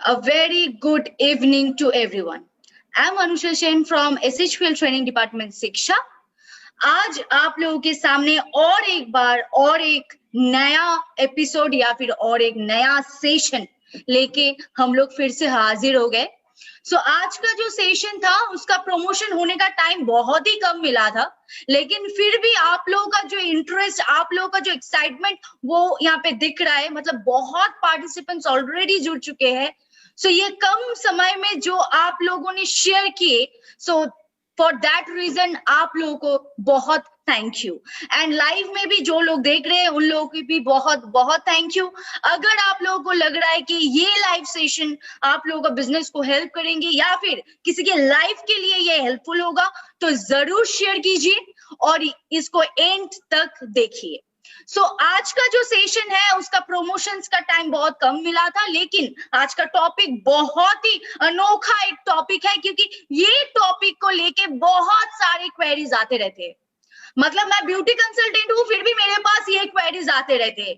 A very good evening to everyone. I'm Anusha Sen from SHPL Training Department शिक्षा। आज आप लोगों के सामने और एक बार और एक नया एपिसोड या फिर और एक नया सेशन लेके हम लोग फिर से हाजिर हो गए। आज का जो सेशन था उसका प्रमोशन होने का टाइम बहुत ही कम मिला था, लेकिन फिर भी आप लोगों का जो इंटरेस्ट, आप लोगों का जो एक्साइटमेंट वो यहाँ पे दिख रहा है। मतलब बहुत पार्टिसिपेंट्स ऑलरेडी जुड़ चुके हैं। ये कम समय में जो आप लोगों ने शेयर किए, फॉर दैट रीजन आप लोगों को बहुत थैंक यू। एंड लाइव में भी जो लोग देख रहे हैं उन लोगों की भी बहुत बहुत थैंक यू। अगर आप लोगों को लग रहा है कि ये लाइव सेशन आप लोगों का बिजनेस को हेल्प करेंगे या फिर किसी के लाइफ के लिए ये हेल्पफुल होगा तो जरूर शेयर कीजिए और इसको एंड तक देखिए। आज का जो सेशन है उसका प्रमोशंस का टाइम बहुत कम मिला था, लेकिन आज का टॉपिक बहुत ही अनोखा एक टॉपिक है, क्योंकि ये टॉपिक को लेके बहुत सारे क्वेरीज आते रहते हैं। मतलब मैं ब्यूटी कंसल्टेंट हूँ, फिर भी मेरे पास ये क्वेरीज आते रहते हैं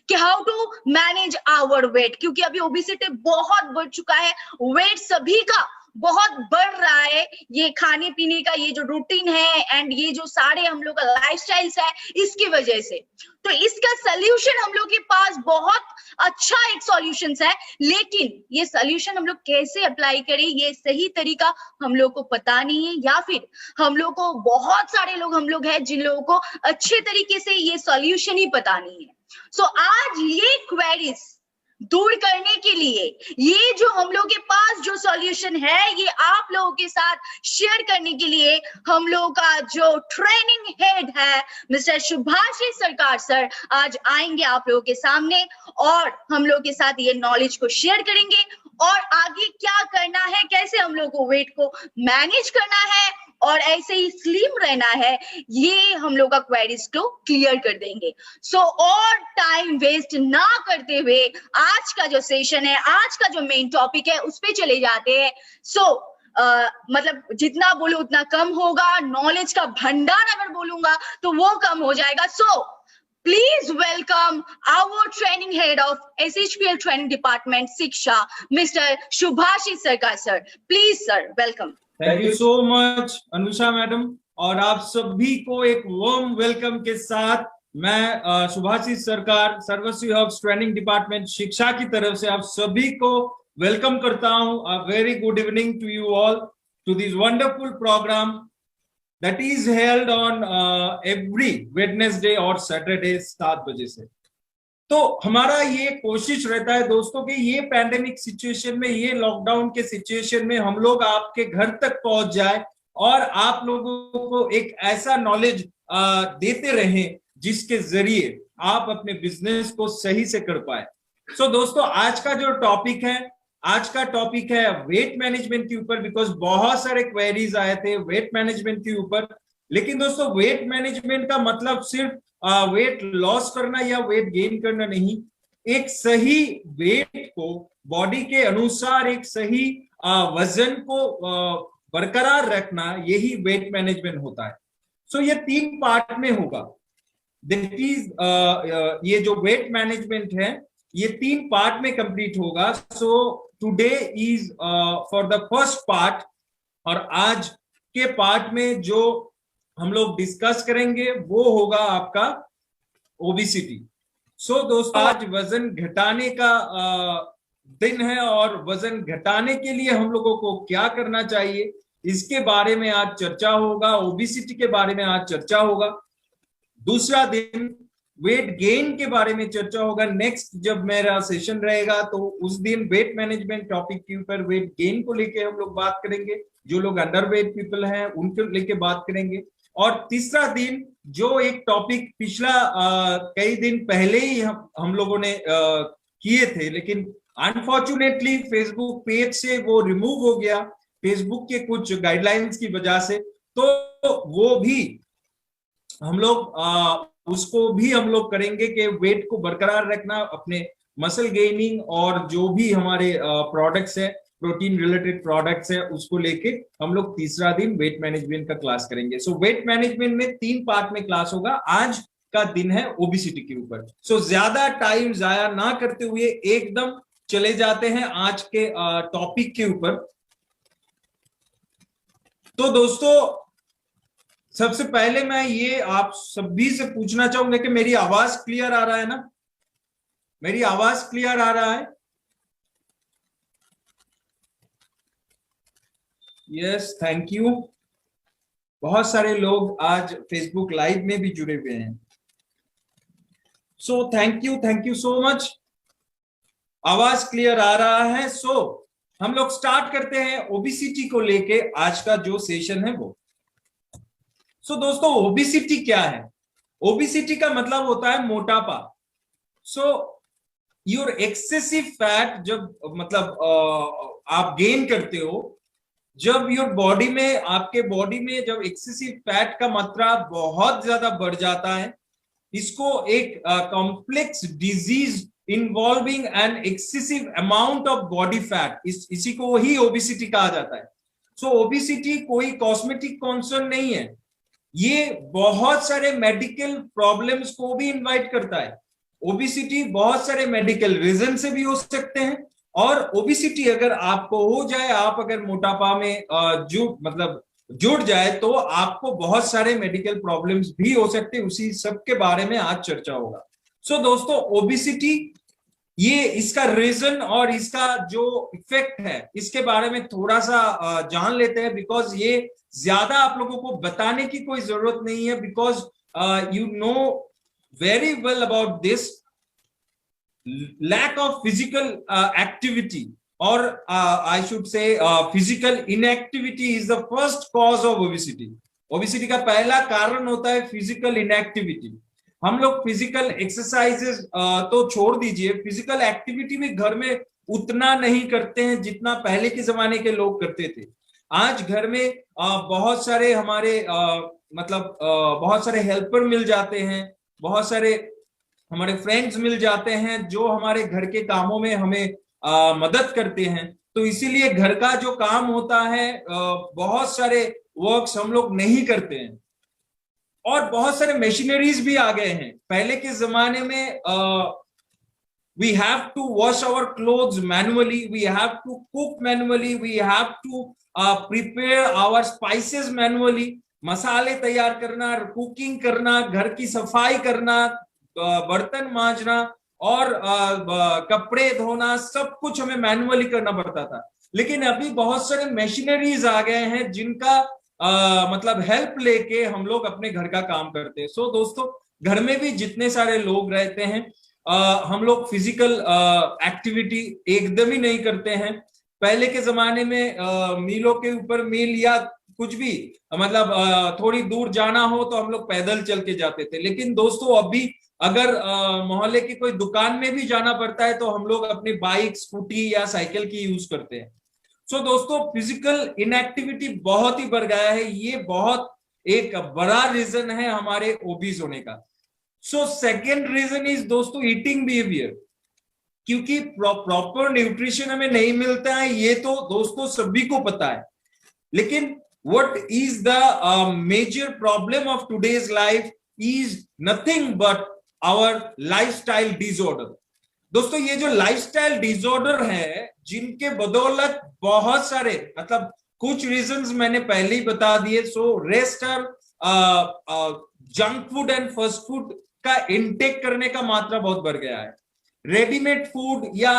कि how to manage our weight, क्योंकि अभी ओबेसिटी बहुत बढ़ चुका है। वेट सभी का बहुत बढ़ रहा है। ये खाने पीने का ये जो रूटीन है एंड ये जो सारे हम लोग का लाइफस्टाइल्स है, इसकी वजह से तो इसका सॉल्यूशन हम लोग के पास बहुत अच्छा एक सॉल्यूशन है, लेकिन ये सॉल्यूशन हम लोग कैसे अप्लाई करें ये सही तरीका हम लोग को पता नहीं है, या फिर हम लोग को बहुत सारे लोग हम लोग हैं जिन लोगों को अच्छे तरीके से ये सॉल्यूशन ही पता नहीं है। आज ये क्वेरीज दूर करने के लिए ये जो हम लोग के पास जो सॉल्यूशन है ये आप लोगों के साथ शेयर करने के लिए हम लोगों का जो ट्रेनिंग हेड है मिस्टर सुभाषिश सरकार सर आज आएंगे आप लोगों के सामने और हम लोग के साथ ये नॉलेज को शेयर करेंगे और आगे क्या करना है, कैसे हम लोग को वेट को मैनेज करना है और ऐसे ही स्लिम रहना है, ये हम लोग का क्वेरीज को क्लियर कर देंगे। और टाइम वेस्ट ना करते हुए आज का जो सेशन है, आज का जो मेन टॉपिक है उस पे चले जाते हैं। मतलब जितना बोलो उतना कम होगा, नॉलेज का भंडार अगर बोलूंगा तो वो कम हो जाएगा। Please welcome our training head of SHPL Training Department Shiksha, Mr. Subhashish Sarkar sir. Please sir, welcome. Thank you so much Anusha madam, और आप सभी को एक वार्म वेलकम के साथ मैं सुभाषिश सरकार सर्वश्री हब्स ट्रेनिंग डिपार्टमेंट शिक्षा की तरफ से आप सभी को वेलकम करता हूं। A very good evening to you all to this wonderful programme that is held on every Wednesday और Saturday 7 बजे से। तो हमारा ये कोशिश रहता है दोस्तों कि ये पैंडेमिक सिचुएशन में, ये लॉकडाउन के सिचुएशन में हम लोग आपके घर तक पहुंच जाए और आप लोगों को एक ऐसा नॉलेज देते रहें जिसके जरिए आप अपने बिजनेस को सही से कर पाए। दोस्तों आज का जो टॉपिक है, आज का टॉपिक है वेट मैनेजमेंट के ऊपर, बिकॉज बहुत सारे क्वेरीज आए थे वेट मैनेजमेंट के ऊपर। लेकिन दोस्तों वेट मैनेजमेंट का मतलब सिर्फ वेट लॉस करना या वेट गेन करना नहीं, एक सही वेट को बॉडी के अनुसार एक सही वजन को बरकरार रखना, यही वेट मैनेजमेंट होता है। ये 3 पार्ट में होगा। दैट इज ये जो वेट मैनेजमेंट है ये 3 पार्ट में कंप्लीट होगा। Today is for the first part, और आज के पार्ट में जो हम लोग डिस्कस करेंगे वो होगा आपका ओबेसिटी। दोस्तों आज वजन घटाने का दिन है और वजन घटाने के लिए हम लोगों को क्या करना चाहिए इसके बारे में आज चर्चा होगा। ओबेसिटी के बारे में आज चर्चा होगा। दूसरा दिन वेट गेन के बारे में चर्चा होगा। नेक्स्ट जब मेरा सेशन रहेगा तो उस दिन वेट मैनेजमेंट टॉपिक के ऊपर वेट गेन को लेके हम लोग बात करेंगे। जो लोग अंडरवेट पीपल हैं उनको लेके बात करेंगे। और तीसरा दिन जो एक टॉपिक पिछला कई दिन पहले ही हम लोगों ने किए थे, लेकिन अनफॉर्चुनेटली फेसबुक पेज से वो रिमूव हो गया फेसबुक के कुछ गाइडलाइंस की वजह से, तो वो भी हम लोग उसको भी हम लोग करेंगे कि वेट को बरकरार रखना, अपने मसल गेनिंग और जो भी हमारे प्रोडक्ट्स है, प्रोटीन रिलेटेड प्रोडक्ट्स है, उसको लेके हम लोग तीसरा दिन वेट मैनेजमेंट का क्लास करेंगे। वेट मैनेजमेंट में 3 पार्ट में क्लास होगा। आज का दिन है ओबेसिटी के ऊपर। ज्यादा टाइम जाया ना करते हुए एकदम चले जाते हैं आज के टॉपिक के ऊपर। तो दोस्तों सबसे पहले मैं ये आप सभी से पूछना चाहूंगा कि मेरी आवाज क्लियर आ रहा है ना? मेरी आवाज क्लियर आ रहा है? Yes, thank you. बहुत सारे लोग आज फेसबुक लाइव में भी जुड़े हुए हैं, सो थैंक यू सो मच। आवाज क्लियर आ रहा है। सो हम लोग स्टार्ट करते हैं ओबेसिटी को लेके आज का जो सेशन है वो। सो दोस्तों ओबेसिटी क्या है? ओबेसिटी का मतलब होता है मोटापा। सो योर एक्सेसिव फैट, जब मतलब आप गेन करते हो, जब योर बॉडी में, आपके बॉडी में जब एक्सेसिव फैट का मात्रा बहुत ज्यादा बढ़ जाता है, इसको एक complex disease involving an excessive amount of body fat, इसी को ही ओबेसिटी कहा जाता है। सो ओबेसिटी कोई कॉस्मेटिक कॉन्सर्न नहीं है, ये बहुत सारे मेडिकल प्रॉब्लम्स को भी इनवाइट करता है। ओबेसिटी बहुत सारे मेडिकल रीजन से भी हो सकते हैं, और ओबेसिटी अगर आपको हो जाए, आप अगर मोटापा में जुड़ जाए, तो आपको बहुत सारे मेडिकल प्रॉब्लम्स भी हो सकते हैं। उसी सब के बारे में आज चर्चा होगा। सो दोस्तों ओबेसिटी, ये इसका रीजन और इसका जो इफेक्ट है, इसके बारे में थोड़ा सा जान लेते हैं, बिकॉज ये ज्यादा आप लोगों को बताने की कोई जरूरत नहीं है, because you know very well about this. lack of physical activity, or I should say physical inactivity is the first cause of obesity. Obesity का पहला कारण होता है physical inactivity। हम लोग फिजिकल एक्सरसाइजेस तो छोड़ दीजिए, फिजिकल एक्टिविटी भी घर में उतना नहीं करते हैं जितना पहले के जमाने के लोग करते थे। आज घर में बहुत सारे हमारे बहुत सारे हेल्पर मिल जाते हैं, बहुत सारे हमारे फ्रेंड्स मिल जाते हैं जो हमारे घर के कामों में हमें मदद करते हैं। तो इसीलिए घर का जो काम होता है, बहुत सारे वर्क्स हम लोग नहीं करते हैं, और बहुत सारे मशीनरीज भी आ गए हैं। पहले के जमाने में we have to wash our clothes manually, we have to cook manually, we have to prepare our spices manually। मसाले तैयार करना, कुकिंग करना, घर की सफाई करना, बर्तन मांजना और कपड़े धोना, सब कुछ हमें मैनुअली करना पड़ता था। लेकिन अभी बहुत सारे मशीनरीज आ गए हैं जिनका मतलब हेल्प लेके हम लोग अपने घर का काम करते हैं। सो दोस्तों घर में भी जितने सारे लोग रहते हैं, हम लोग फिजिकल एक्टिविटी एकदम ही नहीं करते हैं। पहले के जमाने में मीलों के ऊपर मील या कुछ भी मतलब थोड़ी दूर जाना हो तो हम लोग पैदल चल के जाते थे। लेकिन दोस्तों अभी अगर मोहल्ले की कोई दुकान में भी जाना पड़ता है तो हम लोग अपनी बाइक, स्कूटी या साइकिल की यूज करते हैं। सो दोस्तों फिजिकल इनएक्टिविटी बहुत ही बढ़ गया है, ये बहुत एक बड़ा रीजन है हमारे ओबीज होने का। सो सेकेंड रीजन इज दोस्तों ईटिंग बिहेवियर, क्योंकि प्रॉपर न्यूट्रिशन हमें नहीं मिलता है, ये तो दोस्तों सभी को पता है। लेकिन what is the major problem of today's life is nothing but our lifestyle disorder. दोस्तों ये जो लाइफस्टाइल डिसऑर्डर है, जिनके बदौलत बहुत सारे मतलब कुछ रीजंस मैंने पहले ही बता दिए। So rest are junk food and fast food का इनटेक करने का मात्रा बहुत बढ़ गया है। रेडीमेड फूड या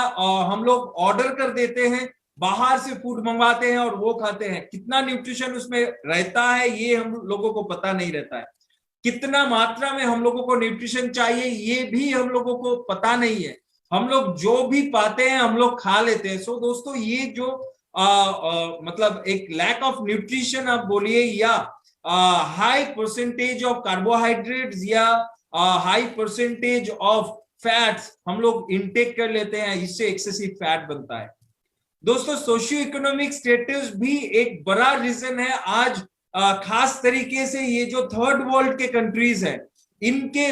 हम लोग ऑर्डर कर देते हैं, बाहर से फूड मंगवाते हैं और वो खाते हैं। कितना न्यूट्रिशन उसमें रहता है ये हम लोगों को पता नहीं रहता है, कितना मात्रा में हम लोगों को न्यूट्रिशन चाहिए ये भी हम लोगों को पता नहीं है। हम लोग जो भी पाते हैं हम लोग खा लेते हैं। सो दोस्तों ये जो मतलब एक लैक ऑफ न्यूट्रिशन आप बोलिए, या हाई परसेंटेज ऑफ कार्बोहाइड्रेट्स या हाई परसेंटेज ऑफ फैट्स हम लोग इनटेक कर लेते हैं, इससे एक्सेसिव फैट बनता है। दोस्तों सोशियो इकोनॉमिक स्टेटस भी एक बड़ा रीजन है। आज खास तरीके से ये जो थर्ड वर्ल्ड के कंट्रीज हैं, इनके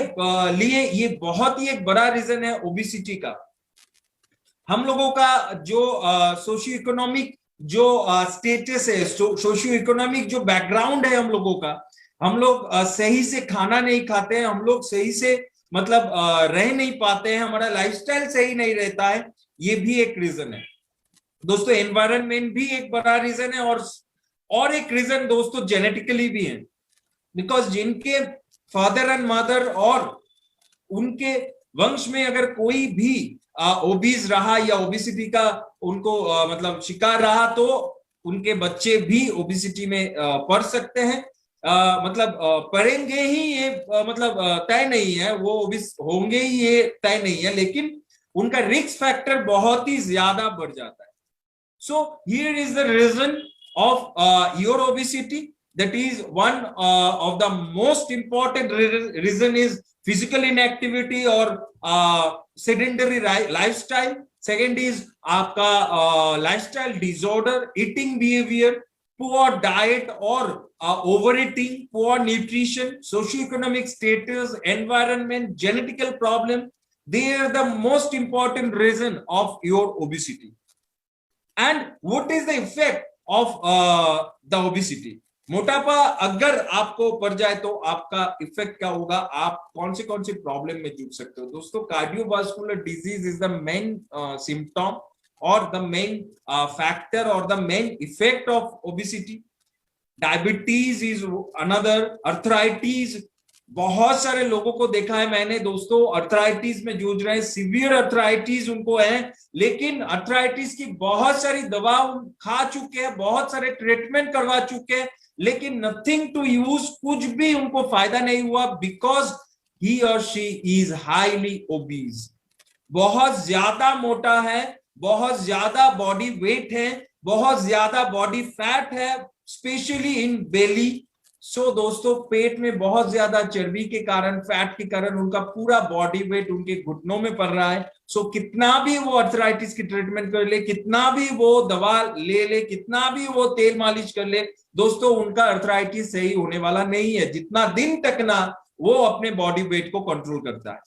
लिए ये बहुत ही एक बड़ा रीजन है ओबेसिटी का। हम लोगों का जो सोशियो इकोनॉमिक जो स्टेटस है, सोशियो इकोनॉमिक जो बैकग्राउंड है हम लोगों का, हम लोग सही से खाना नहीं खाते हैं, हम लोग सही से मतलब रह नहीं पाते हैं, हमारा लाइफस्टाइल सही नहीं रहता है। ये भी एक रीजन है दोस्तों। एनवायरनमेंट भी एक बड़ा रीजन है, और एक रीजन दोस्तों जेनेटिकली भी है, बिकॉज जिनके फादर एंड मदर और उनके वंश में अगर कोई भी ओबीज रहा या ओबिसिटी का उनको मतलब शिकार रहा, तो उनके बच्चे भी ओबिसिटी में पड़ सकते हैं। मतलब पढ़ेंगे ही ये मतलब तय नहीं है, वो ओबिस होंगे ही ये तय नहीं है, लेकिन उनका रिस्क फैक्टर बहुत ही ज्यादा बढ़ जाता है। So here is the reason of your obesity, that is one of the most important reason is physical inactivity or sedentary lifestyle. Second is आपका lifestyle disorder, eating behavior, poor diet or overeating, poor nutrition, socioeconomic status, environment, genetical problem. They are the most important reason of your obesity. And what is the effect of the obesity? मोटापा अगर आपको पड़ जाए तो आपका effect क्या होगा, आप कौन से प्रॉब्लम में जूझ सकते हो दोस्तों। Cardiovascular disease is the main symptom और द मेन फैक्टर और the main effect of obesity. Diabetes is another, arthritis, बहुत सारे लोगों को देखा है मैंने दोस्तों अर्थराइटिस में जूझ रहे हैं, सिवियर अर्थराइटिस उनको है, लेकिन अर्थराइटिस की बहुत सारी दवा खा चुके हैं, बहुत सारे ट्रीटमेंट करवा चुके हैं, लेकिन नथिंग टू यूज, कुछ भी उनको फायदा नहीं हुआ, बिकॉज ही और शी इज हाईली ओबीज। बहुत ज्यादा मोटा है, बहुत ज्यादा बॉडी वेट है, बहुत ज्यादा बॉडी फैट है, स्पेशली इन बेली। सो दोस्तों पेट में बहुत ज्यादा चर्बी के कारण, फैट के कारण उनका पूरा बॉडी वेट उनके घुटनों में पड़ रहा है। सो कितना भी वो अर्थराइटिस की ट्रीटमेंट कर ले, कितना भी वो दवा ले ले, कितना भी वो तेल मालिश कर ले, दोस्तों उनका अर्थराइटिस सही होने वाला नहीं है, जितना दिन तक ना वो अपने बॉडी वेट को कंट्रोल करता है।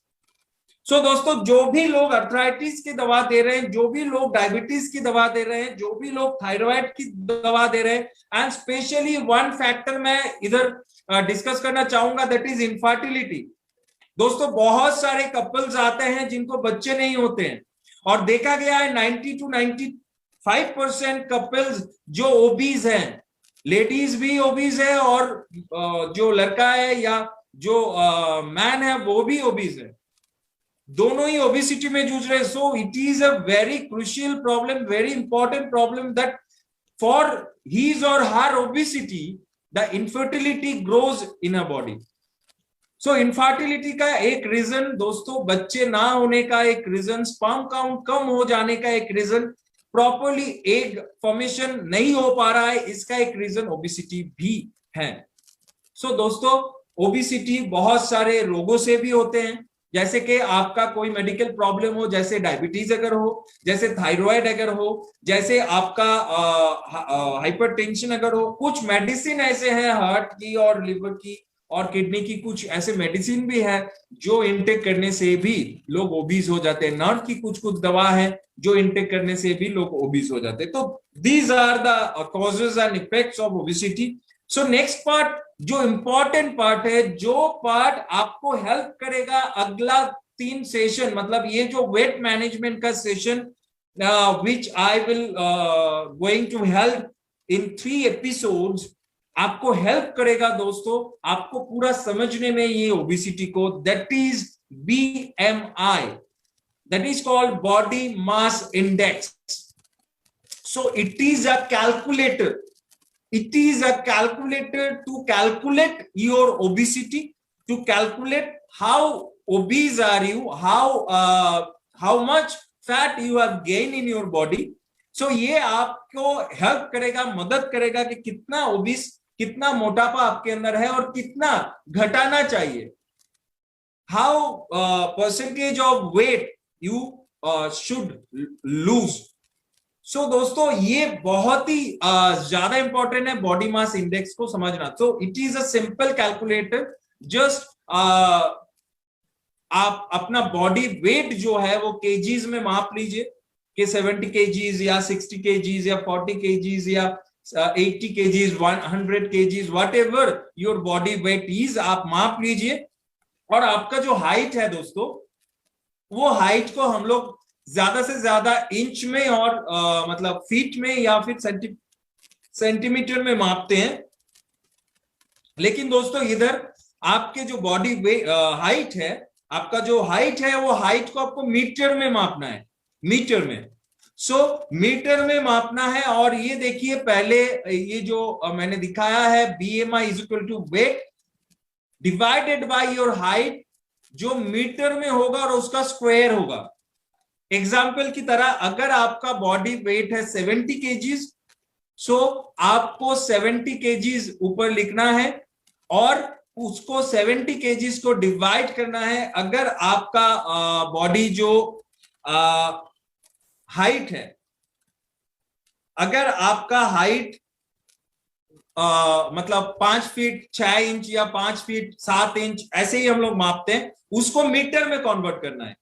सो दोस्तों जो भी लोग अर्थराइटिस की दवा दे रहे हैं, जो भी लोग डायबिटीज की दवा दे रहे हैं, जो भी लोग थायराइड की दवा दे रहे हैं, एंड स्पेशली वन फैक्टर मैं इधर डिस्कस करना चाहूंगा, दैट इज इनफर्टिलिटी। दोस्तों बहुत सारे कपल्स आते हैं जिनको बच्चे नहीं होते हैं, और देखा गया है 90 to 95% कपल्स जो ओबीज हैं, लेडीज भी ओबीज है और जो लड़का है या जो मैन है वो भी ओबीज है, दोनों ही ओबेसिटी में जूझ रहे हैं। So it is a very crucial problem, very important problem, that for his or her obesity the infertility grows in a body. So infertility का एक रीजन दोस्तों बच्चे ना होने का एक रीजन, स्पर्म काउंट कम हो जाने का एक रीजन, प्रॉपरली एग फॉर्मेशन नहीं हो पा रहा है, इसका एक रीजन ओबेसिटी भी है। सो दोस्तों ओबेसिटी बहुत सारे रोगों से भी होते हैं, जैसे कि आपका कोई मेडिकल प्रॉब्लम हो, जैसे डायबिटीज अगर हो, जैसे थायराइड अगर हो, जैसे आपका हाइपरटेंशन अगर हो, कुछ मेडिसिन ऐसे हैं हार्ट की और लिवर की और किडनी की, कुछ ऐसे मेडिसिन भी है जो इनटेक करने से भी लोग ओबीज हो जाते हैं। नर्व की कुछ दवा है जो इनटेक करने से भी लोग ओबीज हो जाते हैं। तो these are the causes and effects of obesity. So next part जो इंपॉर्टेंट पार्ट है, जो पार्ट आपको हेल्प करेगा अगला 3 सेशन, मतलब ये जो वेट मैनेजमेंट का session which I will going to help in 3 episodes, आपको हेल्प करेगा दोस्तों आपको पूरा समझने में ये ओबेसिटी को, that is BMI, that is called body mass index. So it is a calculator, it is a calculator to calculate your obesity, to calculate how obese are you, how much fat you have gained in your body. So ये आपको help करेगा, मदद करेगा कि कितना obese, कितना मोटापा आपके अंदर है और कितना घटाना चाहिए, how percentage of weight you should lose. सो दोस्तों ये बहुत ही ज्यादा इंपॉर्टेंट है बॉडी मास इंडेक्स को समझना। सो it is a simple calculator, just आप अपना बॉडी वेट जो है वो केजीज में माप लीजिए कि 70 केजीज या 60 केजीज या 40 केजीज या 80 KGs, 100 KGs, what ever your body weight is, आप माप लीजिए। और आपका जो हाइट है दोस्तों, वो हाइट को हम लोग ज्यादा से ज्यादा इंच में और मतलब फीट में या फिर सेंटीमीटर में मापते हैं। लेकिन दोस्तों इधर आपके जो बॉडी हाइट है, आपका जो हाइट है वो हाइट को आपको मीटर में मापना है, मीटर में। मीटर में मापना है। और ये देखिए पहले ये जो मैंने दिखाया है BMI is equal to weight divided by your height, जो मीटर में होगा और उसका स्क्वायर होगा। एग्जाम्पल की तरह अगर आपका बॉडी वेट है 70 केजीज, आपको 70 केजीज ऊपर लिखना है और उसको 70 केजीज को डिवाइड करना है। अगर आपका बॉडी जो हाइट है, अगर आपका हाइट मतलब 5 फीट 6 इंच या 5 फीट 7 इंच ऐसे ही हम लोग मापते हैं, उसको मीटर में कन्वर्ट करना है।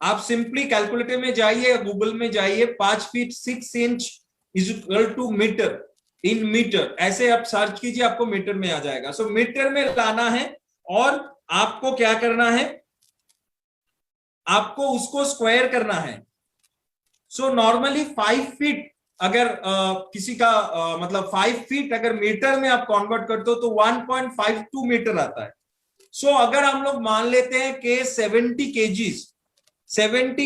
आप सिंपली कैलकुलेटर में जाइए या गूगल में जाइए, 5 feet 6 inch is equal to metre in metre, ऐसे आप सर्च कीजिए, आपको मीटर में आ जाएगा। मीटर में लाना है और आपको क्या करना है, आपको उसको स्क्वायर करना है। नॉर्मली 5 फीट अगर किसी का मतलब 5 फीट अगर मीटर में आप कन्वर्ट करते हो तो 1.52 मीटर आता है। अगर हम लोग मान लेते हैं कि 70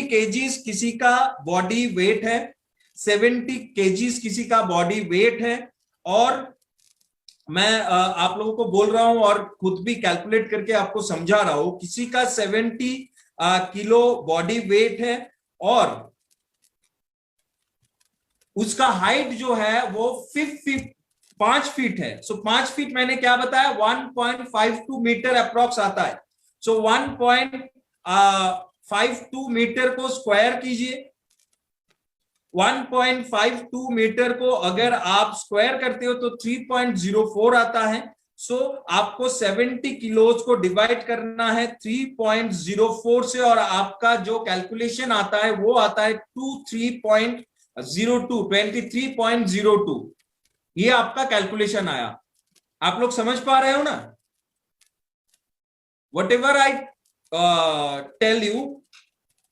केजीज किसी का बॉडी वेट है, 70 केजीज किसी का बॉडी वेट है, और मैं आप लोगों को बोल रहा हूं और खुद भी कैलकुलेट करके आपको समझा रहा हूं, किसी का 70 किलो बॉडी वेट है और उसका हाइट जो है वो 5 फीट है। 5 फीट मैंने क्या बताया, 1.52 मीटर अप्रॉक्स आता है। 1.52 मीटर को स्क्वायर कीजिए। 1.52 मीटर को अगर आप स्क्वायर करते हो तो 3.04 आता है। आपको 70 किलोज को डिवाइड करना है 3.04 से और आपका जो कैलकुलेशन आता है वो आता है 23.02। ये आपका कैलकुलेशन आया। आप लोग समझ पा रहे हो ना? Whatever I tell you,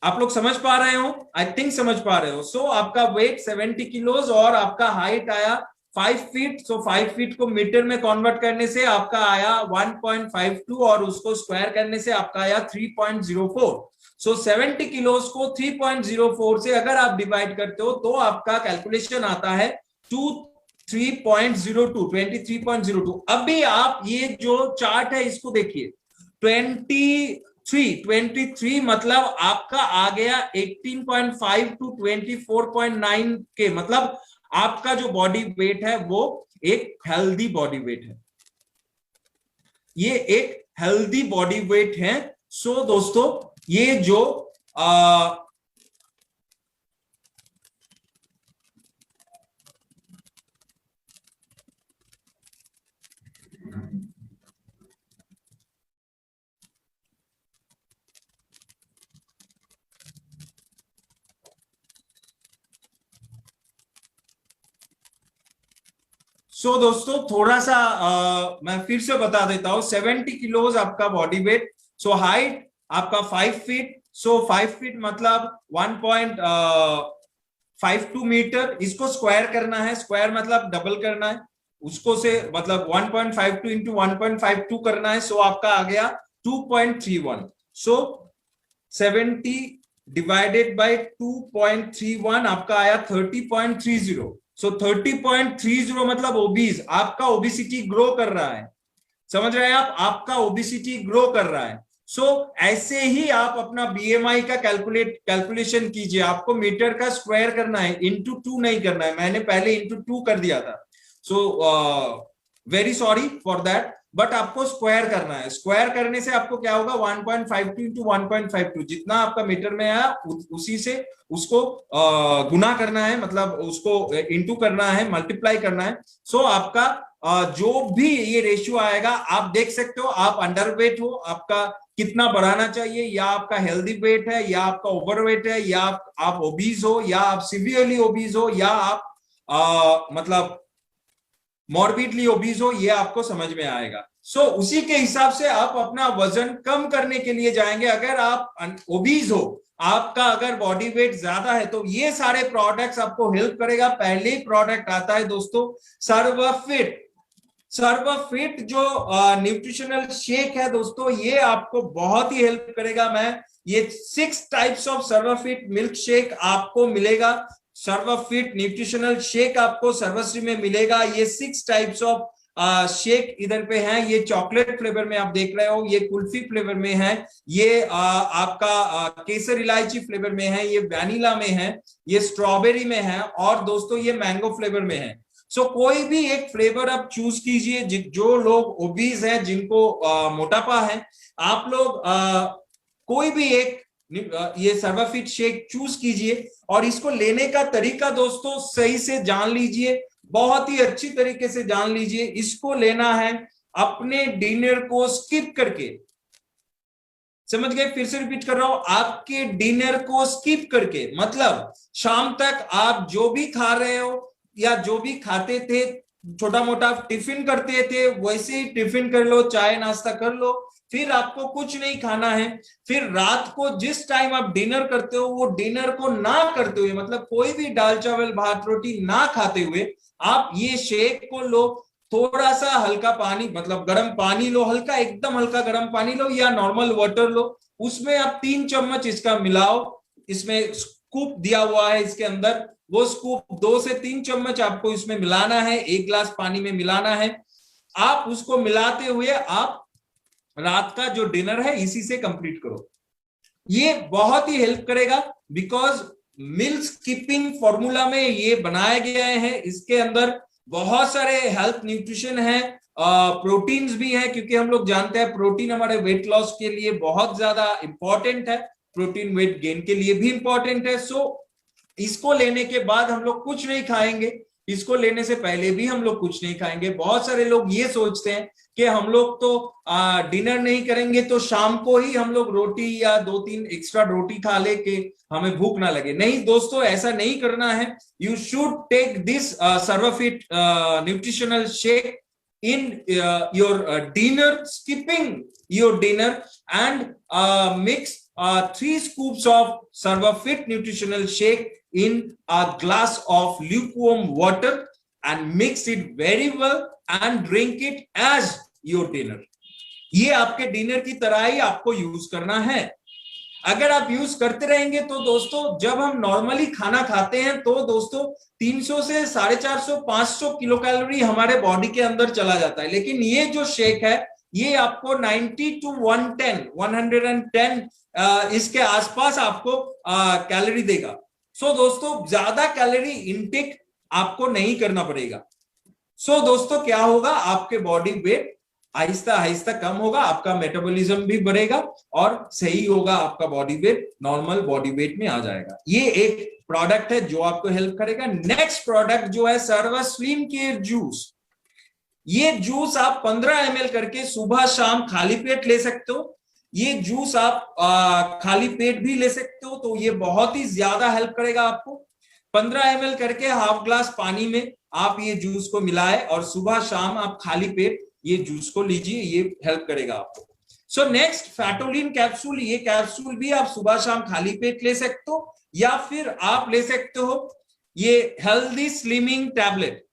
आप लोग समझ पा रहे हो? आई थिंक समझ पा रहे हो। आपका वेट 70 किलोज और आपका हाइट आया 5 फीट। 5 फीट को मीटर में कन्वर्ट करने से आपका आया 1.52 और उसको स्क्वायर करने से आपका आया 3.04। 70 किलोज को 3.04 से अगर आप डिवाइड करते हो तो आपका कैलकुलेशन आता है 23.02। अभी आप ये जो चार्ट है इसको देखिए, 23 मतलब आपका आ गया 18.5 टू 24.9 के, मतलब आपका जो बॉडी वेट है वो एक हेल्दी बॉडी वेट है, ये एक हेल्दी बॉडी वेट है। दोस्तों ये जो दोस्तों थोड़ा सा मैं फिर से बता देता हूं। 70 किलोज आपका बॉडी वेट, हाइट आपका 5 फीट, 5 फीट मतलब 1.52 मीटर। इसको स्क्वायर करना है, स्क्वायर मतलब डबल करना है उसको से, मतलब 1.52 इंटू 1.52 करना है। आपका आ गया 2.31। 70 डिवाइडेड बाय 2.31 आपका आया 30.30। 30.30 मतलब ओबीज, आपका ओबिसिटी ग्रो कर रहा है। समझ रहे हैं आप? आपका ओबिसिटी ग्रो कर रहा है। ऐसे ही आप अपना BMI का कैलकुलेशन कीजिए। आपको मीटर का स्क्वायर करना है, इंटू 2 नहीं करना है। मैंने पहले इंटू 2 कर दिया था, very sorry for that, but आपको स्क्वायर करना है। स्क्वायर करने से आपको क्या होगा, 1.52 इंटू 1.52, जितना आपका मीटर में आया उसी से उसको गुना करना है, मतलब उसको इंटू करना है, मल्टीप्लाई करना है। आपका जो भी ये रेशियो आएगा, आप देख सकते हो, आप अंडरवेट हो, आपका कितना बढ़ाना चाहिए, या आपका हेल्दी वेट है, या आपका ओवरवेट है, या आप ओबीज हो, या आप सिवियरली ओबीज हो, या आप मतलब मॉर्बिडली ओबीज हो, ये आपको समझ में आएगा। उसी के हिसाब से आप अपना वजन कम करने के लिए जाएंगे। अगर आप ओबीज हो, आपका अगर बॉडी वेट ज्यादा है तो ये सारे प्रोडक्ट्स आपको हेल्प करेगा। पहले ही प्रोडक्ट आता है दोस्तों सर्वफिट। सर्वफिट जो न्यूट्रिशनल शेक है दोस्तों, ये आपको बहुत ही हेल्प करेगा। मैं ये 6 टाइप्स ऑफ सर्वफिट मिल्क शेक आपको मिलेगा। सर्वफिट न्यूट्रिशनल शेक आपको सर्वश्री में मिलेगा। ये 6 टाइप्स ऑफ शेक इधर पे हैं। ये चॉकलेट फ्लेवर में आप देख रहे हो, ये कुल्फी फ्लेवर में है, ये आपका केसर इलायची फ्लेवर में है, ये वैनिला में है, ये स्ट्रॉबेरी में है और दोस्तों ये मैंगो फ्लेवर में है। सो कोई भी एक फ्लेवर आप चूज कीजिए। जो लोग ओबीज हैं, जिनको मोटापा है, आप लोग कोई भी एक ये सर्वफिट शेक चूज कीजिए और इसको लेने का तरीका दोस्तों सही से जान लीजिए, बहुत ही अच्छी तरीके से जान लीजिए। इसको लेना है अपने डिनर को स्किप करके। समझ गए? फिर से रिपीट कर रहा हूं, आपके डिनर को स्किप करके, मतलब शाम तक आप जो भी खा रहे हो या जो भी खाते थे, छोटा मोटा टिफिन करते थे, वैसे ही टिफिन कर लो, चाय नाश्ता कर लो, फिर आपको कुछ नहीं खाना है। फिर रात को जिस टाइम आप डिनर करते हो, वो डिनर को ना करते हुए, मतलब कोई भी दाल चावल भात रोटी ना खाते हुए आप ये शेक को लो। थोड़ा सा हल्का पानी, मतलब गर्म पानी लो, हल्का एकदम हल्का गर्म पानी लो या नॉर्मल वाटर लो, उसमें आप 3 चम्मच इसका मिलाओ। इसमें स्कूप दिया हुआ है इसके अंदर, वो स्कूप 2 से 3 चम्मच आपको इसमें मिलाना है, 1 गिलास पानी में मिलाना है। आप उसको मिलाते हुए आप रात का जो डिनर है इसी से कंप्लीट करो। ये बहुत ही हेल्प करेगा, बिकॉज मील स्किपिंग फॉर्मूला में ये बनाया गया है। इसके अंदर बहुत सारे हेल्थ न्यूट्रिशन है, प्रोटीन्स भी है, क्योंकि हम लोग जानते हैं प्रोटीन हमारे वेट लॉस के लिए बहुत ज्यादा इंपॉर्टेंट है, प्रोटीन वेट गेन के लिए भी इंपॉर्टेंट है। सो इसको लेने के बाद हम लोग कुछ नहीं खाएंगे, इसको लेने से पहले भी हम लोग कुछ नहीं खाएंगे। बहुत सारे लोग ये सोचते हैं कि हम लोग तो डिनर नहीं करेंगे तो शाम को ही हम लोग रोटी या 2-3 एक्स्ट्रा रोटी खा ले के हमें भूख ना लगे। नहीं दोस्तों, ऐसा नहीं करना है। You should take this Servfit nutritional shake in your dinner, skipping your dinner, and mix 3 scoops of Servafit nutritional shake in a glass of lukewarm water and mix it very well and drink it as your dinner. ये आपके dinner की तरह ही आपको use करना है। अगर आप use करते रहेंगे तो दोस्तों, जब हम नॉर्मली खाना खाते हैं तो दोस्तों 300 से 450 500 किलो कैलोरी हमारे बॉडी के अंदर चला जाता है, लेकिन ये जो शेक है ये आपको 90 to 110 इसके आसपास आपको कैलोरी देगा। सो दोस्तों, ज्यादा कैलोरी इनटेक आपको नहीं करना पड़ेगा। सो दोस्तों, क्या होगा, आपके बॉडी वेट आहिस्ता आहिस्ता कम होगा, आपका मेटाबॉलिज्म भी बढ़ेगा और सही होगा, आपका body weight normal body weight में आ जाएगा। ये एक प्रोडक्ट है जो आपको हेल्प करेगा। नेक्स्ट प्रोडक्ट जो है सर्वा स्लिम केयर जूस। ये जूस आप 15 ml करके सुबह शाम खाली पेट ले सकते हो। ये जूस आप खाली पेट भी ले सकते हो, तो ये बहुत ही ज्यादा हेल्प करेगा आपको। 15 ml करके हाफ ग्लास पानी में आप ये जूस को मिलाए और सुबह शाम आप खाली पेट ये जूस को लीजिए, ये हेल्प करेगा आपको। So next, Fatolin capsule. ये कैप्सूल भी आप सुबह शाम खाली पेट ले सकते हो, या फिर आप ले सकते हो ये हेल्दी स्लिमिंग टैबलेट।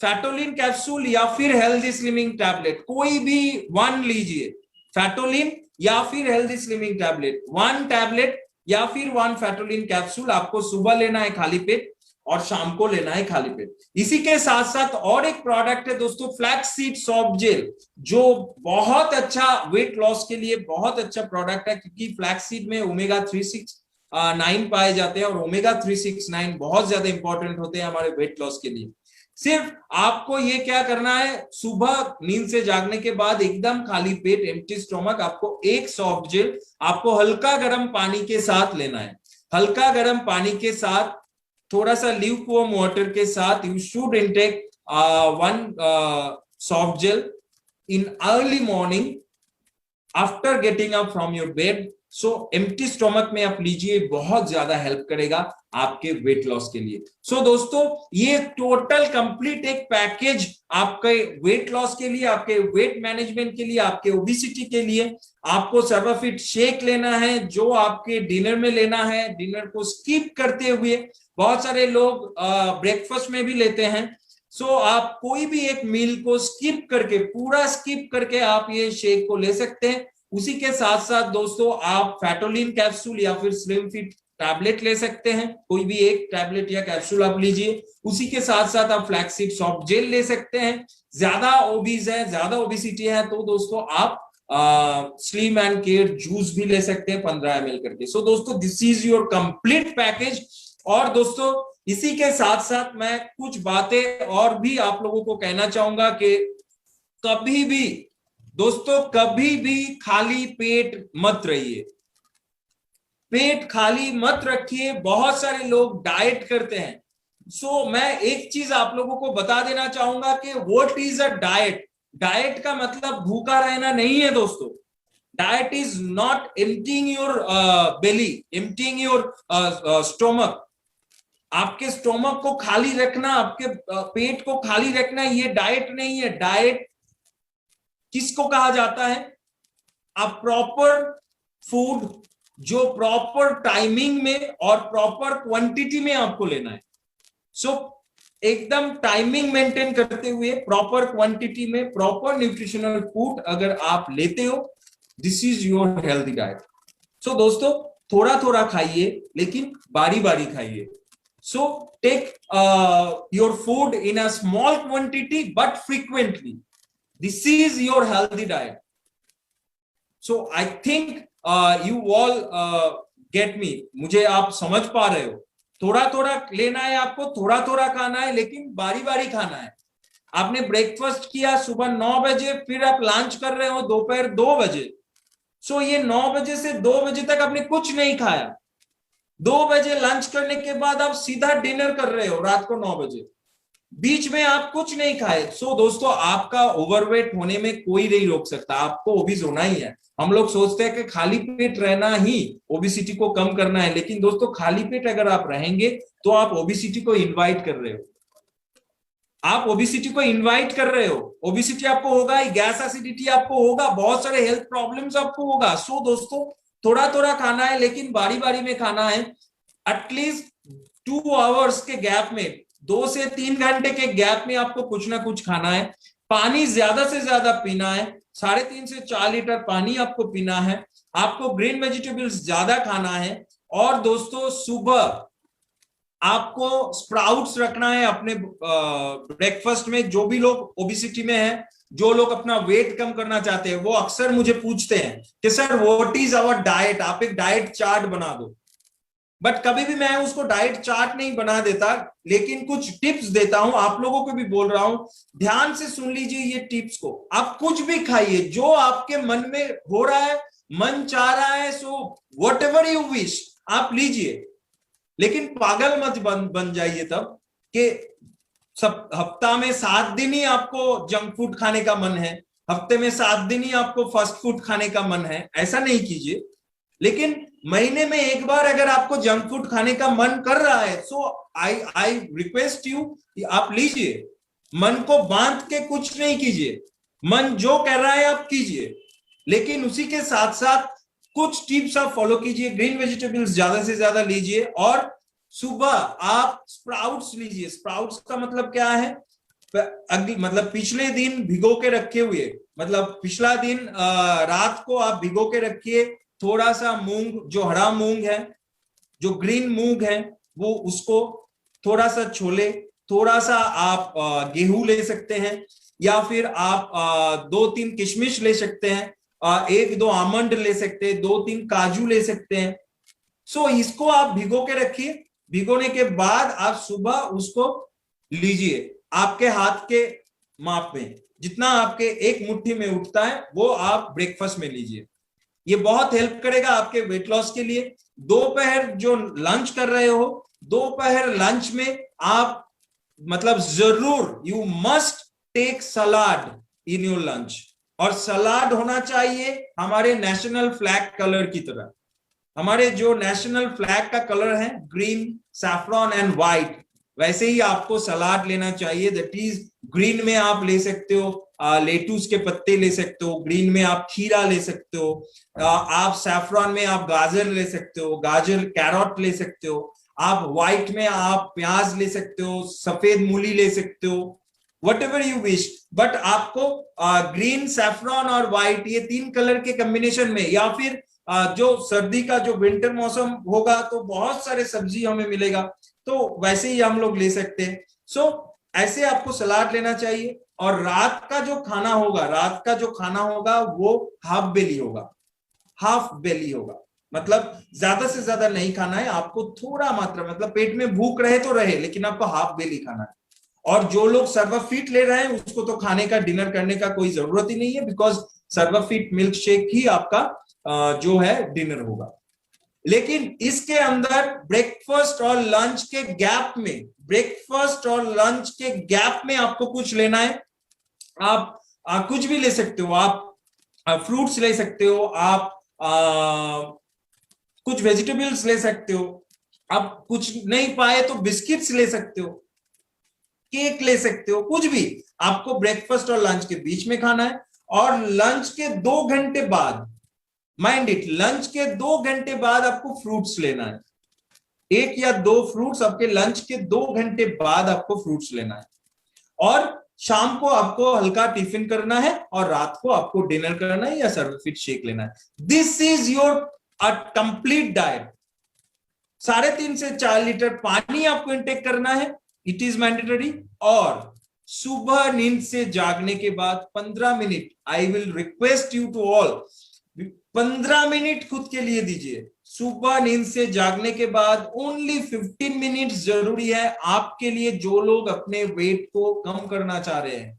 फैटोलिन कैप्सूल या फिर हेल्दी स्लिमिंग टैबलेट, कोई भी 1 लीजिए, फैटोलिन या फिर हेल्दी स्लिमिंग टैबलेट। 1 टैबलेट या फिर 1 फैटोलिन कैप्सूल आपको सुबह लेना है खाली पेट और शाम को लेना है खाली पेट। इसी के साथ साथ और एक प्रोडक्ट है दोस्तों, फ्लैक्स सीड सॉफ्ट जेल, जो बहुत अच्छा वेट लॉस के लिए बहुत अच्छा प्रोडक्ट है, क्योंकि फ्लैक्स सीड में ओमेगा 369 पाए जाते हैं और ओमेगा 369 बहुत ज्यादा इंपॉर्टेंट होते हैं हमारे वेट लॉस के लिए। सिर्फ आपको ये क्या करना है, सुबह नींद से जागने के बाद एकदम खाली पेट, एम्प्टी स्टोमक, आपको एक सॉफ्ट जेल आपको हल्का गर्म पानी के साथ लेना है। हल्का गर्म पानी के साथ थोड़ा सा ल्यूकवार्म वाटर के साथ you should intake 1 soft gel in early morning after getting up from your bed, so empty stomach में आप लीजिए, बहुत ज्यादा हेल्प करेगा आपके वेट लॉस के लिए। सो दोस्तों, ये टोटल कंप्लीट एक पैकेज आपके वेट लॉस के लिए, आपके वेट मैनेजमेंट के लिए, आपके ओबेसिटी के लिए आपको सर्वाफिट शेक लेना है, जो आपके डिनर में लेना है। डिनर को स्किप करते हुए, बहुत सारे लोग ब्रेकफास्ट में भी लेते हैं। सो आप कोई भी एक मील को स्किप करके, पूरा स्किप करके आप ये शेक को ले सकते हैं। उसी के साथ साथ दोस्तों, आप फैटोलिन कैप्सूल या फिर स्लिम फिट टैबलेट ले सकते हैं। कोई भी एक टैबलेट या कैप्सूल आप लीजिए। उसी के साथ साथ आप फ्लैक्सीड सॉफ्ट जेल ले सकते हैं। ज्यादा ओबीज है, ज्यादा ओबेसिटी है, तो दोस्तों आप स्लिम एंड केयर जूस भी ले सकते हैं 15 ml करके। सो दोस्तों, this is your complete package. और दोस्तों, इसी के साथ साथ मैं कुछ बातें और भी आप लोगों को कहना चाहूंगा कि कभी भी दोस्तों, कभी भी खाली पेट मत रहिए। पेट खाली मत रखिए। बहुत सारे लोग डाइट करते हैं। सो मैं एक चीज आप लोगों को बता देना चाहूंगा कि what is a diet. Diet का मतलब भूखा रहना नहीं है दोस्तों। Diet is not emptying your belly, emptying your stomach. आपके स्टोमक को खाली रखना, आपके पेट को खाली रखना, ये डाइट नहीं है। डाइट किसको कहा जाता है? आप प्रॉपर फूड जो प्रॉपर टाइमिंग में और प्रॉपर क्वांटिटी में आपको लेना है। सो एकदम टाइमिंग मेंटेन करते हुए, प्रॉपर क्वांटिटी में प्रॉपर न्यूट्रिशनल फूड अगर आप लेते हो, this is your healthy diet. So दोस्तों, थोड़ा थोड़ा खाइए, लेकिन बारी बारी खाइए। So take your food in a small quantity but frequently. This is your healthy diet. So I think you all get me. मुझे आप समझ पा रहे हो। थोड़ा थोड़ा लेना है आपको, थोड़ा थोड़ा खाना है, लेकिन बारी बारी खाना है। आपने ब्रेकफास्ट किया सुबह 9 बजे, फिर आप लंच कर रहे हो दोपहर 2 बजे। सो ये 9 बजे से 2 बजे तक आपने कुछ नहीं खाया। 2 बजे लंच करने के बाद आप सीधा डिनर कर रहे हो रात को 9 बजे। बीच में आप कुछ नहीं खाए। सो दोस्तों, आपका ओवरवेट होने में कोई नहीं रोक सकता। आपको ओबीज होना ही है। हम लोग सोचते हैं कि खाली पेट रहना ही ओबेसिटी को कम करना है, लेकिन दोस्तों, खाली पेट अगर आप रहेंगे तो आप ओबेसिटी को इनवाइट कर रहे हो। आप ओबेसिटी को इनवाइट कर रहे हो। ओबेसिटी आपको होगा, गैस एसिडिटी आपको होगा, बहुत सारे हेल्थ प्रॉब्लम्स आपको होगा। सो दोस्तों, थोड़ा थोड़ा खाना है, लेकिन बारी बारी में खाना है। एटलीस्ट 2 आवर्स के गैप में, 2 से 3 घंटे के गैप में आपको कुछ ना कुछ खाना है। पानी ज्यादा से ज्यादा पीना है। 3.5 से 4 लीटर पानी आपको पीना है। आपको ग्रीन वेजिटेबल्स ज्यादा खाना है। और दोस्तों, सुबह आपको स्प्राउट्स रखना है अपने ब्रेकफास्ट में। जो भी लोग ओबेसिटी में है, जो लोग अपना वेट कम करना चाहते हैं, वो अक्सर मुझे पूछते हैं कि sir what is our diet, आप एक डाइट चार्ट बना दो। बट कभी भी मैं उसको डाइट चार्ट नहीं बना देता, लेकिन कुछ टिप्स देता हूं। आप लोगों को भी बोल रहा हूं, ध्यान से सुन लीजिए ये टिप्स को। आप कुछ भी खाइए, जो आपके मन में हो रहा है, मन चाह रहा है, सो व्हाटएवर यू विश आप लीजिए। लेकिन पागल मत बन जाइए तब कि सब हफ्ता में 7 दिन ही आपको जंक फूड खाने का मन है, हफ्ते में 7 दिन ही आपको फास्ट फूड खाने का मन है। ऐसा नहीं कीजिए। लेकिन महीने में एक बार अगर आपको जंक फूड खाने का मन कर रहा है, सो आई रिक्वेस्ट यू, आप लीजिए। मन को बांध के कुछ नहीं कीजिए। मन जो कह रहा है आप कीजिए, लेकिन उसी के साथ साथ कुछ टिप्स आप फॉलो कीजिए। ग्रीन वेजिटेबल्स ज्यादा से ज्यादा लीजिए। और सुबह आप स्प्राउट्स लीजिए। स्प्राउट्स का मतलब क्या है? मतलब पिछले दिन भिगो के रखे हुए, मतलब पिछला दिन रात को आप भिगो के रखिए। थोड़ा सा मूंग, जो हरा मूंग है, जो ग्रीन मूंग है, वो उसको, थोड़ा सा छोले, थोड़ा सा आप गेहूं ले सकते हैं, या फिर आप 2-3 किशमिश ले सकते हैं, 1-2 आमंड ले सकते हैं, 2-3 काजू ले सकते हैं। सो इसको आप भिगो के रखिए। भिगोने के बाद आप सुबह उसको लीजिए। आपके हाथ के माप में जितना आपके एक मुट्ठी में उठता है, वो आप ब्रेकफास्ट में लीजिए। ये बहुत हेल्प करेगा आपके वेट लॉस के लिए। दोपहर जो लंच कर रहे हो, दोपहर लंच में आप मतलब जरूर you must take salad in your lunch. और सलाद होना चाहिए हमारे नेशनल फ्लैग कलर की तरह। हमारे जो नेशनल फ्लैग का कलर है ग्रीन, सैफ्रॉन एंड व्हाइट, वैसे ही आपको सलाद लेना चाहिए। दैट इज ग्रीन में आप ले सकते हो लेटूस के पत्ते ले सकते हो, ग्रीन में आप खीरा ले सकते हो, आप सैफ्रॉन में आप गाजर ले सकते हो, गाजर कैरोट ले सकते हो, आप व्हाइट में आप प्याज ले सकते हो, सफेद मूली ले सकते हो, what ever you wish. But आपको ग्रीन, सैफ्रॉन और व्हाइट ये 3 कलर के कॉम्बिनेशन में, या फिर जो सर्दी का जो विंटर मौसम होगा तो बहुत सारे सब्जी हमें मिलेगा, तो वैसे ही हम लोग ले सकते हैं। सो ऐसे आपको सलाद लेना चाहिए। और रात का जो खाना होगा वो हाफ बेली होगा, मतलब ज्यादा से ज्यादा नहीं खाना है आपको, थोड़ा मात्रा, मतलब पेट में भूख रहे तो रहे, लेकिन आपको हाफ बेली खाना है। और जो लोग सर्वफिट ले रहे हैं उसको तो खाने का, डिनर करने का कोई जरूरत ही नहीं है, बिकॉज सर्वफिट मिल्क शेक ही आपका जो है डिनर होगा। लेकिन इसके अंदर ब्रेकफास्ट और लंच के गैप में आपको कुछ लेना है। आप कुछ भी ले सकते हो, आप फ्रूट्स ले सकते हो, आप कुछ वेजिटेबल्स ले सकते हो, आप कुछ नहीं पाए तो बिस्किट्स ले सकते हो, केक ले सकते हो, कुछ भी आपको ब्रेकफास्ट और लंच के बीच में खाना है। और लंच के 2 घंटे बाद, माइंड इट, लंच के 2 घंटे बाद आपको फ्रूट्स लेना है, 1 या 2 फ्रूट्स आपके लंच के 2 घंटे बाद आपको फ्रूट्स लेना है। और शाम को आपको हल्का टिफिन करना है और रात को आपको डिनर करना है या सर्वफिट शेक लेना है। This is your complete diet. 3.5 से 4 लीटर पानी आपको इंटेक करना है, इट इज मैंडेटरी। और सुबह नींद से जागने के बाद 15 minute, I will request you to all, 15 minute खुद के लिए दीजिए। सुबह नींद से जागने के बाद ओनली 15 मिनट जरूरी है आपके लिए, जो लोग अपने वेट को कम करना चाह रहे हैं।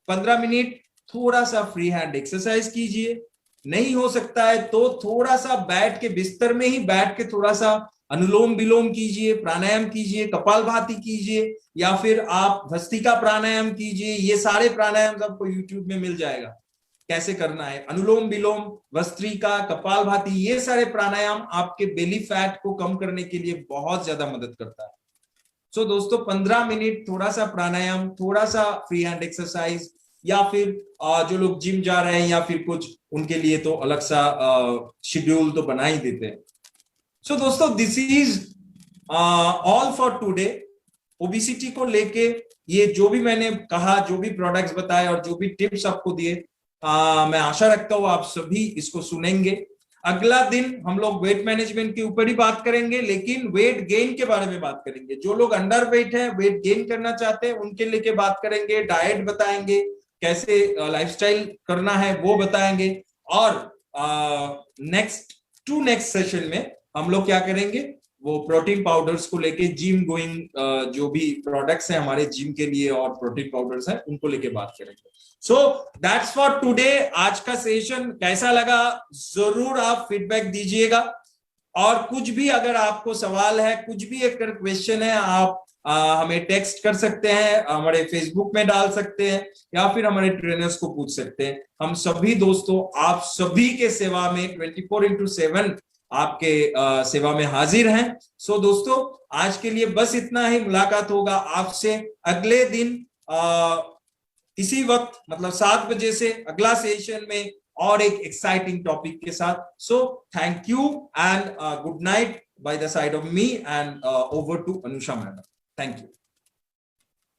15 मिनट थोड़ा सा फ्री हैंड एक्सरसाइज कीजिए, नहीं हो सकता है तो थोड़ा सा बैठ के, बिस्तर में ही बैठ के थोड़ा सा अनुलोम विलोम कीजिए, प्राणायाम कीजिए, कपालभाति कीजिए, या फिर आप भस्त्रिका प्राणायाम कीजिए। ये सारे प्राणायाम आपको यूट्यूब में मिल जाएगा कैसे करना है। अनुलोम विलोम, भस्त्रिका, कपालभाति, ये सारे प्राणायाम आपके बेली फैट को कम करने के लिए बहुत ज्यादा मदद करता है। सो दोस्तों 15 मिनट थोड़ा सा प्राणायाम, थोड़ा सा फ्री हैंड एक्सरसाइज, या फिर जो लोग जिम जा रहे हैं या फिर कुछ, उनके लिए तो अलग सा शेड्यूल तो बना ही देते हैं। सो दोस्तों this is all for today. Obesity को लेके ये जो भी मैंने कहा, जो भी प्रोडक्ट्स बताए और जो भी टिप्स आपको दिए, मैं आशा रखता हूं आप सभी इसको सुनेंगे। अगला दिन हम लोग वेट मैनेजमेंट के ऊपर ही बात करेंगे, लेकिन वेट गेन के बारे में बात करेंगे। जो लोग अंडर वेट है, वेट गेन करना चाहते हैं, उनके लेके बात करेंगे, डाइट बताएंगे, कैसे लाइफस्टाइल करना है वो बताएंगे। और नेक्स्ट सेशन में हम लोग क्या करेंगे, वो प्रोटीन पाउडर्स को लेके, जिम गोइंग जो भी प्रोडक्ट्स हैं हमारे जिम के लिए और प्रोटीन पाउडर्स हैं, उनको लेके बात करेंगे। So that's for today. आज का सेशन कैसा लगा जरूर आप फीडबैक दीजिएगा। और कुछ भी अगर आपको सवाल है, कुछ भी अगर क्वेश्चन है, आप हमें टेक्स्ट कर सकते हैं, हमारे फेसबुक में डाल सकते हैं, या फिर हमारे ट्रेनर्स को पूछ सकते हैं। हम सभी दोस्तों आप सभी के सेवा में 24/7 आपके सेवा में हाजिर हैं। सो दोस्तों आज के लिए बस इतना ही। मुलाकात होगा आपसे अगले दिन इसी वक्त, मतलब 7 बजे से अगला सेशन में और एक एक्साइटिंग टॉपिक के साथ। So thank you and good night by the side of me and over to Anusha madam. Thank you.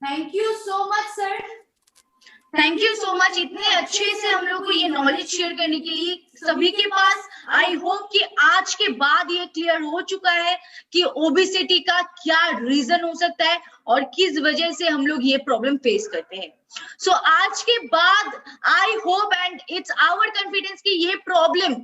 Thank you so much sir. Thank you so much, इतने अच्छे से हम लोग को ये नॉलेज शेयर करने के लिए सभी के पास। आई होप कि आज के बाद ये क्लियर हो चुका है कि ओबेसिटी का क्या रीजन हो सकता है और किस वजह से हम लोग ये प्रॉब्लम फेस करते हैं। सो आज के बाद I hope and it's our confidence कि ये प्रॉब्लम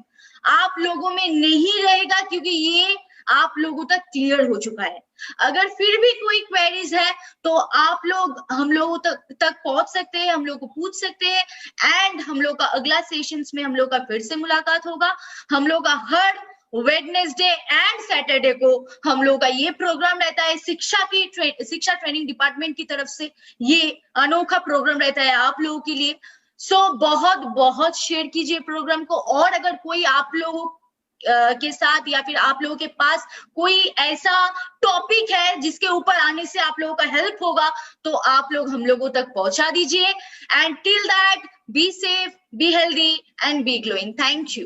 आप लोगों में नहीं रहेगा, क्योंकि ये आप लोगों तक क्लियर हो चुका है। अगर फिर भी कोई क्वेरीज है तो आप लोग हम लोगों तक पहुंच सकते हैं, हम लोग को पूछ सकते हैं। एंड हम लोग का अगला सेशंस में हम लोग का फिर से मुलाकात होगा। हम लोग का हर वेडनेसडे एंड सैटरडे को हम लोग का ये प्रोग्राम रहता है, शिक्षा ट्रेनिंग डिपार्टमेंट की तरफ से ये अनोखा प्रोग्राम रहता है आप लोगों के लिए। सो बहुत बहुत शेयर कीजिए प्रोग्राम को। और अगर कोई आप लोगों के साथ, या फिर आप लोगों के पास कोई ऐसा टॉपिक है जिसके ऊपर आने से आप लोगों का हेल्प होगा, तो आप लोग हम लोगों तक पहुंचा दीजिए। And till that, be safe, be healthy and be glowing. Thank you.